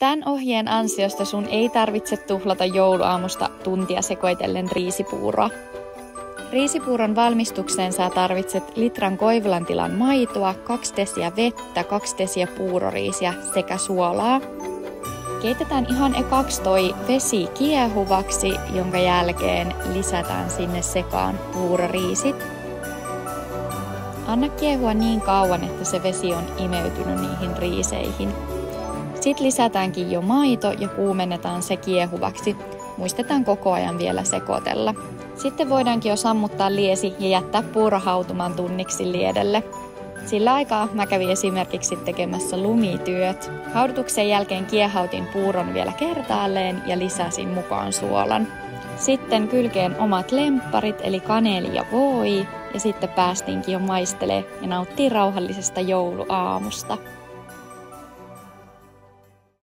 Tämän ohjeen ansiosta sun ei tarvitse tuhlata jouluaamusta tuntia sekoitellen riisipuuroa. Riisipuuron valmistukseen sä tarvitset litran koivulantilan maitoa, 2 desiä vettä, 2 desiä puuroriisiä sekä suolaa. Keitetään ihan ekaksi toi vesi kiehuvaksi, jonka jälkeen lisätään sinne sekaan puuroriisit. Anna kiehua niin kauan, että se vesi on imeytynyt niihin riiseihin. Sitten lisätäänkin jo maito ja kuumennetaan se kiehuvaksi. Muistetaan koko ajan vielä sekoitella. Sitten voidaankin jo sammuttaa liesi ja jättää puuro hautumaan tunniksi liedelle. Sillä aikaa mä kävin esimerkiksi tekemässä lumityöt. Haudutuksen jälkeen kiehautin puuron vielä kertaalleen ja lisäsin mukaan suolan. Sitten kylkeen omat lempparit eli kaneli ja voi ja sitten päästiinkin jo maistelemaan ja nauttii rauhallisesta jouluaamusta.